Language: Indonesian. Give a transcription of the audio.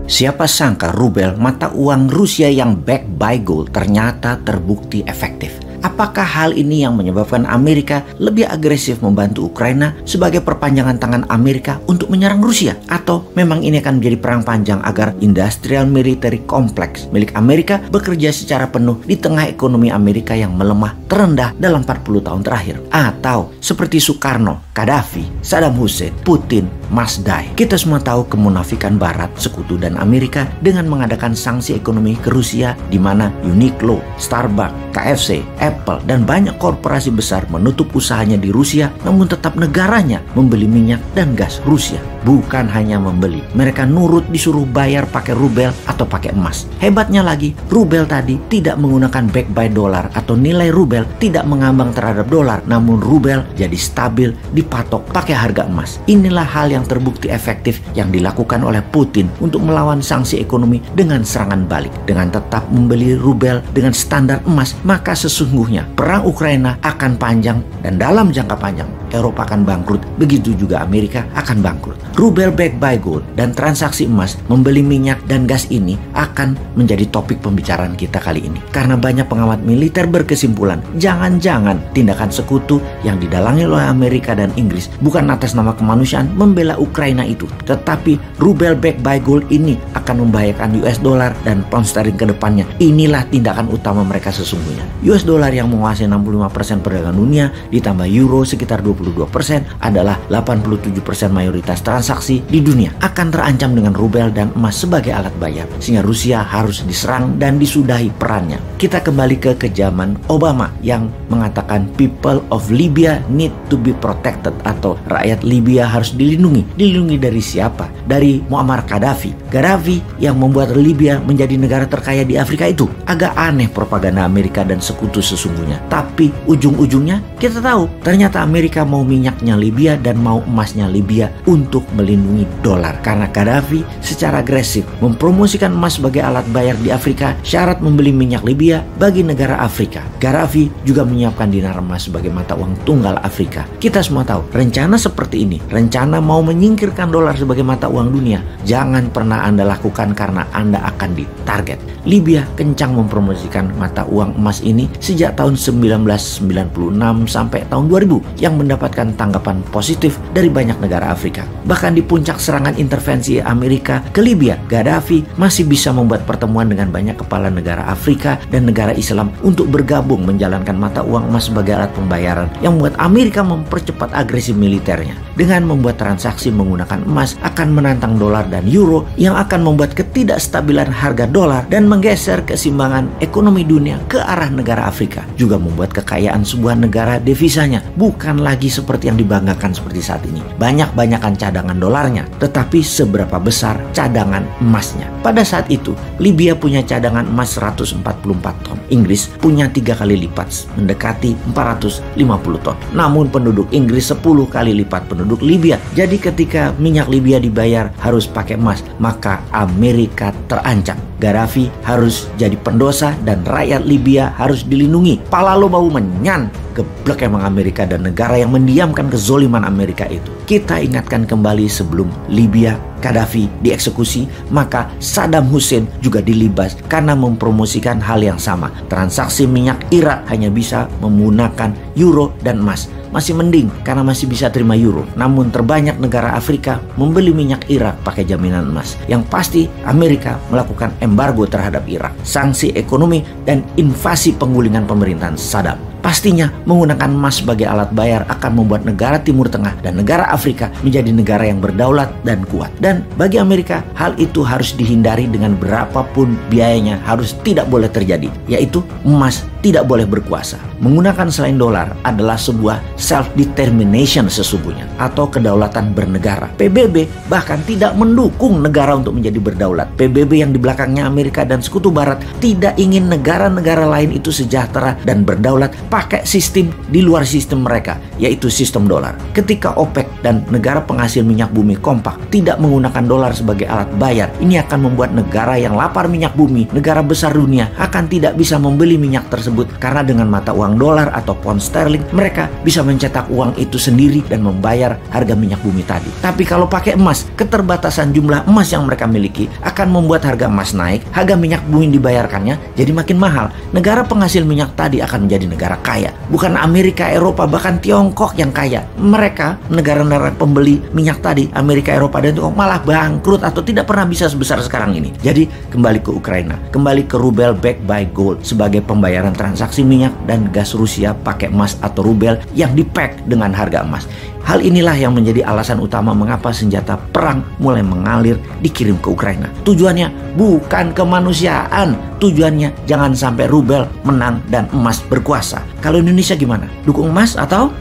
Siapa sangka rubel, mata uang Rusia yang backed by gold, ternyata terbukti efektif. Apakah hal ini yang menyebabkan Amerika lebih agresif membantu Ukraina sebagai perpanjangan tangan Amerika untuk menyerang Rusia? Atau memang ini akan menjadi perang panjang agar industrial military complex milik Amerika bekerja secara penuh di tengah ekonomi Amerika yang melemah terendah dalam 40 tahun terakhir? Atau seperti Soekarno, Gaddafi, Saddam Hussein, Putin, Masdai. Kita semua tahu kemunafikan Barat, Sekutu, dan Amerika dengan mengadakan sanksi ekonomi ke Rusia, di mana Uniqlo, Starbucks, KFC, Apple, dan banyak korporasi besar menutup usahanya di Rusia, namun tetap negaranya membeli minyak dan gas Rusia. Bukan hanya membeli, mereka nurut disuruh bayar pakai rubel atau pakai emas. Hebatnya lagi, rubel tadi tidak menggunakan back by dolar atau nilai rubel tidak mengambang terhadap dolar, namun rubel jadi stabil dipatok pakai harga emas. Inilah hal yang terbukti efektif yang dilakukan oleh Putin untuk melawan sanksi ekonomi dengan serangan balik. Dengan tetap membeli rubel dengan standar emas, maka sesungguhnya perang Ukraina akan panjang dan dalam jangka panjang Eropa akan bangkrut, begitu juga Amerika akan bangkrut. Rubel backed by gold dan transaksi emas membeli minyak dan gas ini akan menjadi topik pembicaraan kita kali ini. Karena banyak pengamat militer berkesimpulan, jangan-jangan tindakan sekutu yang didalangi oleh Amerika dan Inggris bukan atas nama kemanusiaan membela Ukraina itu, tetapi rubel backed by gold ini akan membahayakan US dollar dan pound sterling ke depannya. Inilah tindakan utama mereka sesungguhnya. US dollar yang menguasai 65% perdagangan dunia ditambah euro sekitar 22% adalah 87% mayoritas transaksi di dunia akan terancam dengan rubel dan emas sebagai alat bayar, sehingga Rusia harus diserang dan disudahi perannya. Kita kembali ke zaman Obama yang mengatakan people of Libya need to be protected, atau rakyat Libya harus dilindungi. Dilindungi dari siapa? Dari Muammar Gaddafi. Gaddafi yang membuat Libya menjadi negara terkaya di Afrika itu. Agak aneh propaganda Amerika dan sekutu sesungguhnya. Tapi ujung-ujungnya kita tahu ternyata Amerika mau minyaknya Libya dan mau emasnya Libya untuk melindungi dolar. Karena Gaddafi secara agresif mempromosikan emas sebagai alat bayar di Afrika, syarat membeli minyak Libya bagi negara Afrika. Gaddafi juga menyiapkan dinar emas sebagai mata uang tunggal Afrika. Kita semua tahu rencana seperti ini, rencana mau menyingkirkan dolar sebagai mata uang dunia, jangan pernah Anda lakukan karena Anda akan ditarget. Libya kencang mempromosikan mata uang emas ini sejak tahun 1996 sampai tahun 2000 yang mendapatkan tanggapan positif dari banyak negara Afrika. Bahkan di puncak serangan intervensi Amerika ke Libya, Gaddafi masih bisa membuat pertemuan dengan banyak kepala negara Afrika dan negara Islam untuk bergabung menjalankan mata uang emas sebagai alat pembayaran yang membuat Amerika mempercepat agresi militernya. Dengan membuat transaksi menggunakan emas akan menantang dolar dan euro yang akan membuat ketidakstabilan harga dolar dan menggeser keseimbangan ekonomi dunia ke arah negara Afrika. Juga membuat kekayaan sebuah negara devisanya bukan lagi seperti yang dibanggakan seperti saat ini. Banyak-banyakan cadangan dolarnya, tetapi seberapa besar cadangan emasnya. Pada saat itu, Libya punya cadangan emas 144 ton. Inggris punya 3 kali lipat, mendekati 450 ton. Namun penduduk Inggris 10 kali lipat penduduk Libya. Jadi ketika minyak Libya dibayar harus pakai emas, maka Amerika terancam. Gaddafi harus jadi pendosa dan rakyat Libya harus dilindungi. Pala lo bau menyan. Geblek emang Amerika dan negara yang mendiamkan kezoliman Amerika itu. Kita ingatkan kembali sebelum Libya Gaddafi dieksekusi, maka Saddam Hussein juga dilibas karena mempromosikan hal yang sama. Transaksi minyak Irak hanya bisa menggunakan euro dan emas. Masih mending karena masih bisa terima euro. Namun terbanyak negara Afrika membeli minyak Irak pakai jaminan emas. Yang pasti Amerika melakukan embargo terhadap Irak, sanksi ekonomi dan invasi penggulingan pemerintahan Saddam. Pastinya menggunakan emas sebagai alat bayar akan membuat negara Timur Tengah dan negara Afrika menjadi negara yang berdaulat dan kuat. Dan bagi Amerika, hal itu harus dihindari dengan berapapun biayanya, harus tidak boleh terjadi, yaitu emas tidak boleh berkuasa. Menggunakan selain dolar adalah sebuah self-determination sesungguhnya, atau kedaulatan bernegara. PBB bahkan tidak mendukung negara untuk menjadi berdaulat. PBB yang di belakangnya Amerika dan Sekutu Barat tidak ingin negara-negara lain itu sejahtera dan berdaulat pakai sistem di luar sistem mereka, yaitu sistem dolar. Ketika OPEC dan negara penghasil minyak bumi kompak tidak menggunakan dolar sebagai alat bayar, ini akan membuat negara yang lapar minyak bumi, negara besar dunia, akan tidak bisa membeli minyak tersebut tersebut karena dengan mata uang dolar atau pound sterling mereka bisa mencetak uang itu sendiri dan membayar harga minyak bumi tadi. Tapi kalau pakai emas, keterbatasan jumlah emas yang mereka miliki akan membuat harga emas naik, harga minyak bumi dibayarkannya jadi makin mahal. Negara penghasil minyak tadi akan menjadi negara kaya. Bukan Amerika, Eropa, bahkan Tiongkok yang kaya. Mereka, negara-negara pembeli minyak tadi, Amerika, Eropa, dan Tiongkok malah bangkrut atau tidak pernah bisa sebesar sekarang ini. Jadi kembali ke Ukraina, kembali ke rubel backed by gold sebagai pembayaran transaksi minyak dan gas Rusia pakai emas atau rubel yang dipack dengan harga emas. Hal inilah yang menjadi alasan utama mengapa senjata perang mulai mengalir dikirim ke Ukraina. Tujuannya bukan kemanusiaan, tujuannya jangan sampai rubel menang dan emas berkuasa. Kalau Indonesia gimana? Dukung emas atau